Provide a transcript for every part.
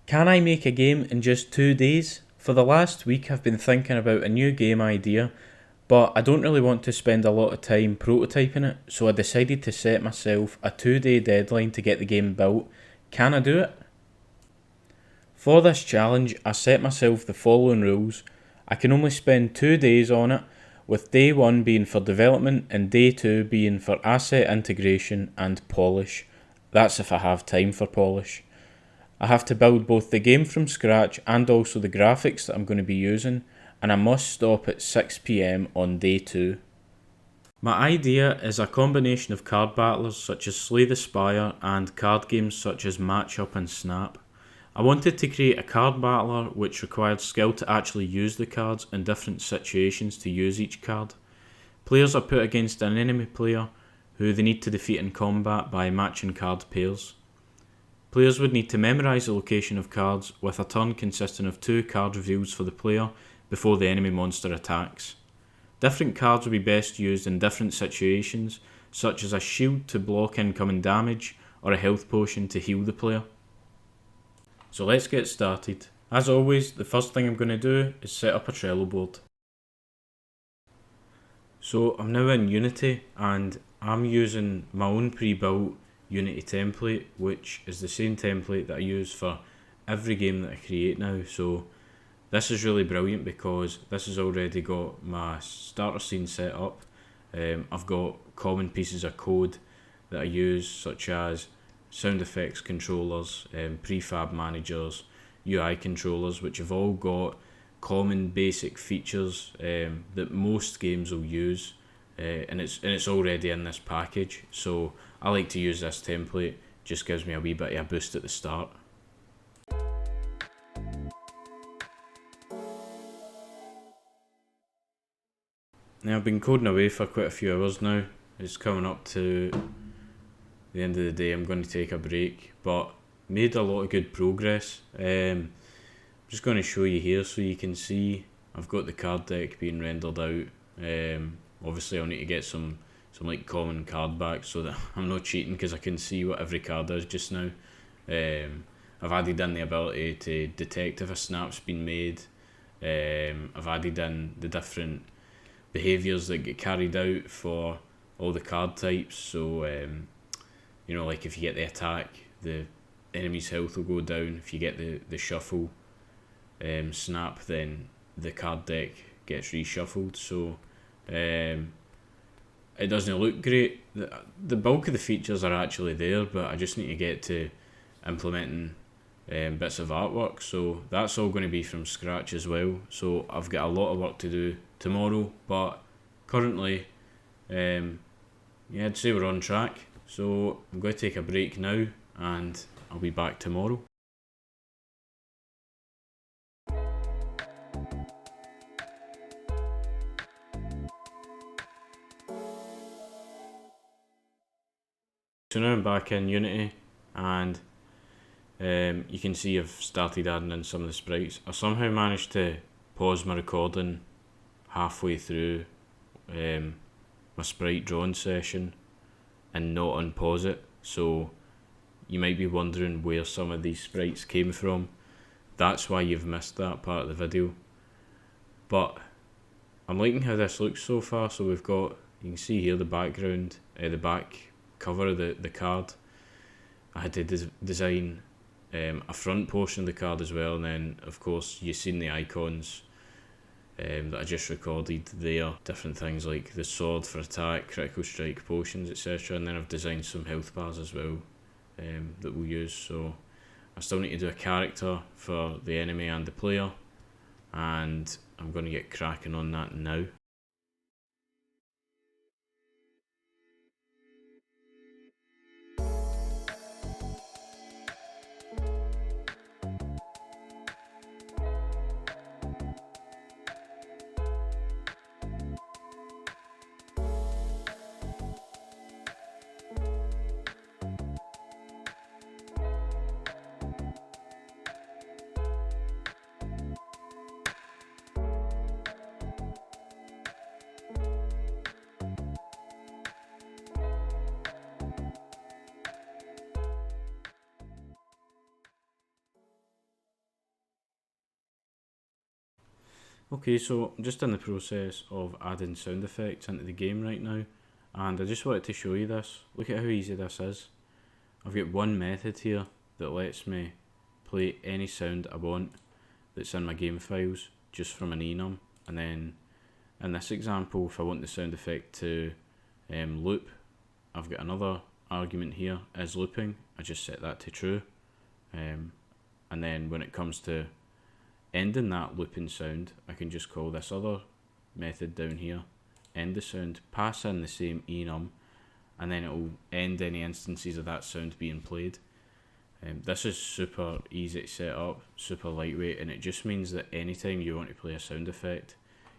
Can I make a game in just 2 days? For the last week I've been thinking about a new game idea, but I don't really want to spend a lot of time prototyping it, so I decided to set myself a 2-day deadline to get the game built. Can I do it? For this challenge, I set myself the following rules. I can only spend 2 days on it, with day 1 being for development and day 2 being for asset integration and polish. That's if I have time for polish. I have to build both the game from scratch and also the graphics that I'm going to be using, and I must stop at 6 PM on day 2. My idea is a combination of card battlers such as Slay the Spire and card games such as Match Up and Snap. I wanted to create a card battler which required skill to actually use the cards in different situations to use each card. Players are put against an enemy player who they need to defeat in combat by matching card pairs. Players would need to memorise the location of cards, with a turn consisting of 2 card reveals for the player before the enemy monster attacks. Different cards will be best used in different situations, such as a shield to block incoming damage or a health potion to heal the player. So let's get started. As always, the first thing I'm going to do is set up a Trello board. So I'm now in Unity and I'm using my own pre-built Unity template, which is the same template that I use for every game that I create now. So this is really brilliant because this has already got my starter scene set up. I've got common pieces of code that I use, such as sound effects controllers, prefab managers, UI controllers, which have all got common basic features that most games will use, and it's already in this package. So I like to use this template, just gives me a wee bit of a boost at the start. Now I've been coding away for quite a few hours now. It's coming up to the end of the day. I'm going to take a break, but made a lot of good progress. I'm just going to show you here so you can see I've got the card deck being rendered out. Obviously I'll need to get some like common card back so that I'm not cheating, because I can see what every card is just now. I've added in the ability to detect if a snap's been made. I've added in the different behaviours that get carried out for all the card types. So like if you get the attack, the enemy's health will go down. If you get the shuffle snap, then the card deck gets reshuffled. So it doesn't look great. The bulk of the features are actually there, but I just need to get to implementing bits of artwork. So that's all going to be from scratch as well. So I've got a lot of work to do tomorrow, but currently I'd say we're on track. So I'm going to take a break now and I'll be back tomorrow. So now I'm back in Unity and you can see I've started adding in some of the sprites. I somehow managed to pause my recording halfway through my sprite drawing session and not unpause it, so you might be wondering where some of these sprites came from. That's why you've missed that part of the video, but I'm liking how this looks so far. So we've got, you can see here the background, the back cover of the card. I had to design a front portion of the card as well, and then of course you've seen the icons that I just recorded there, different things like the sword for attack, critical strike, potions, etc. And then I've designed some health bars as well that we'll use. So I still need to do a character for the enemy and the player, and I'm going to get cracking on that now. Okay, so I'm just in the process of adding sound effects into the game right now, and I just wanted to show you this. Look at how easy this is. I've got one method here that lets me play any sound I want that's in my game files just from an enum, and then in this example, if I want the sound effect to loop, I've got another argument here is looping. I just set that to true, and then when it comes to ending that looping sound, I can just call this other method down here, end the sound, pass in the same enum, and then it will end any instances of that sound being played. This is super easy to set up, super lightweight, and it just means that anytime you want to play a sound effect,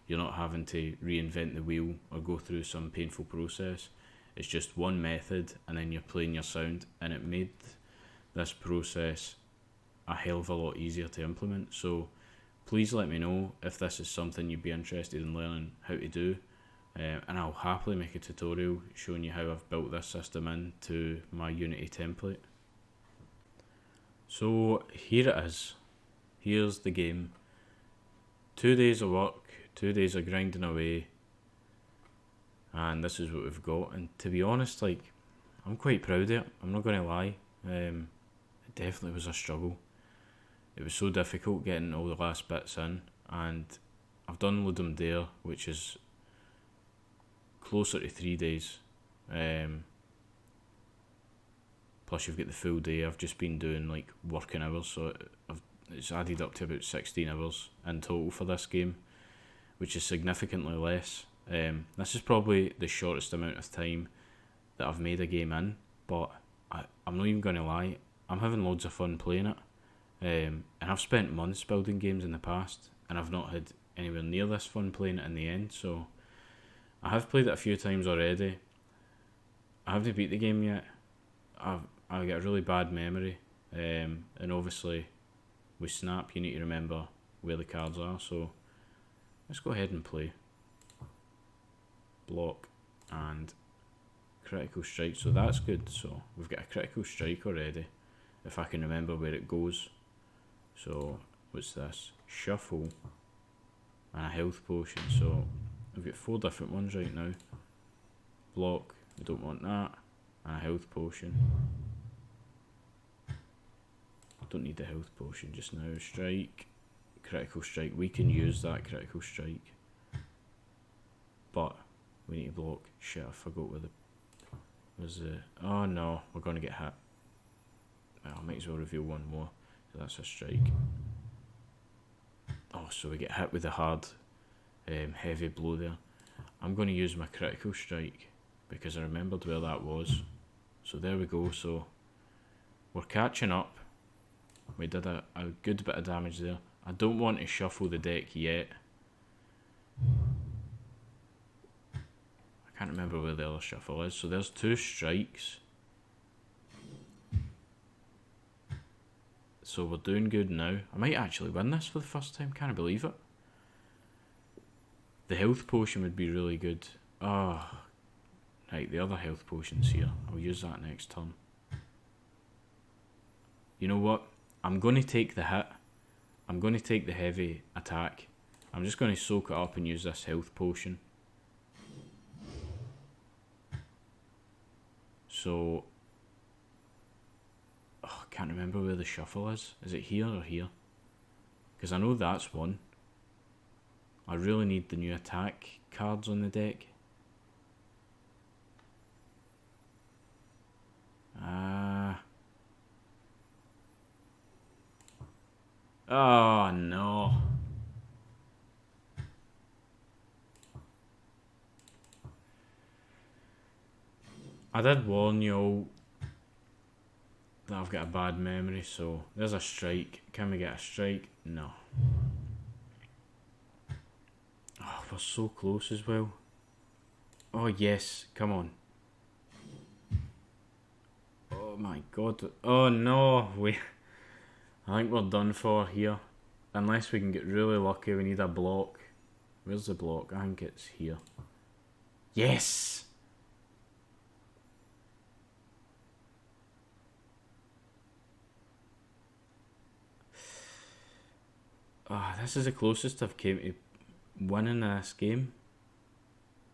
you're not having to reinvent the wheel or go through some painful process. It's just one method and then you're playing your sound, and it made this process a hell of a lot easier to implement. So please let me know if this is something you'd be interested in learning how to do, and I'll happily make a tutorial showing you how I've built this system into my Unity template. So here it is. Here's the game. 2 days of work, 2 days of grinding away, and this is what we've got. And to be honest, like, I'm quite proud of it, I'm not going to lie. It definitely was a struggle. It was so difficult getting all the last bits in, and I've done Ludum Dare, which is closer to 3 days. Plus you've got the full day. I've just been doing like working hours, so it's added up to about 16 hours in total for this game, which is significantly less. This is probably the shortest amount of time that I've made a game in, but I'm not even going to lie, I'm having loads of fun playing it. And I've spent months building games in the past, and I've not had anywhere near this fun playing it in the end. So I have played it a few times already. I haven't beat the game yet. I've got a really bad memory, and obviously with Snap you need to remember where the cards are, so let's go ahead and play. Block and critical strike, so that's good. So we've got a critical strike already, if I can remember where it goes. So what's this? Shuffle and a health potion, so we've got 4 different ones right now. Block, we don't want that, and a health potion. Don't need the health potion just now. Strike, critical strike, we can use that critical strike, but we need to block. Shit, I forgot where the was the. Oh no, we're going to get hit. I might as well reveal one more. So that's a strike. Oh, so we get hit with a hard heavy blow there. I'm going to use my critical strike because I remembered where that was. So there we go. So we're catching up. We did a good bit of damage there. I don't want to shuffle the deck yet. I can't remember where the other shuffle is. So there's 2 strikes. So we're doing good now. I might actually win this for the first time. Can't believe it. The health potion would be really good. Oh, right, the other health potion's here. I'll use that next turn. You know what? I'm going to take the hit. I'm going to take the heavy attack. I'm just going to soak it up and use this health potion. So, I can't remember where the shuffle is. Is it here or here? Because I know that's one. I really need the new attack cards on the deck. Oh no. I did warn you all that I've got a bad memory, so there's a strike. Can we get a strike? No. Oh, we're so close as well. Oh yes, come on. Oh my god. Oh no, I think we're done for here. Unless we can get really lucky, we need a block. Where's the block? I think it's here. Yes! Ah, this is the closest I've came to winning this game.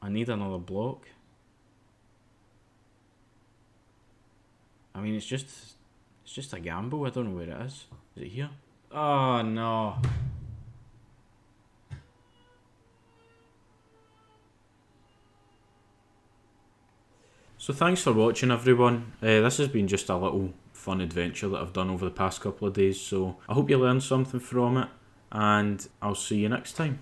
I need another block. I mean, it's just a gamble. I don't know where it is. Is it here? Oh no. So thanks for watching, everyone. This has been just a little fun adventure that I've done over the past couple of days, so I hope you learned something from it, and I'll see you next time.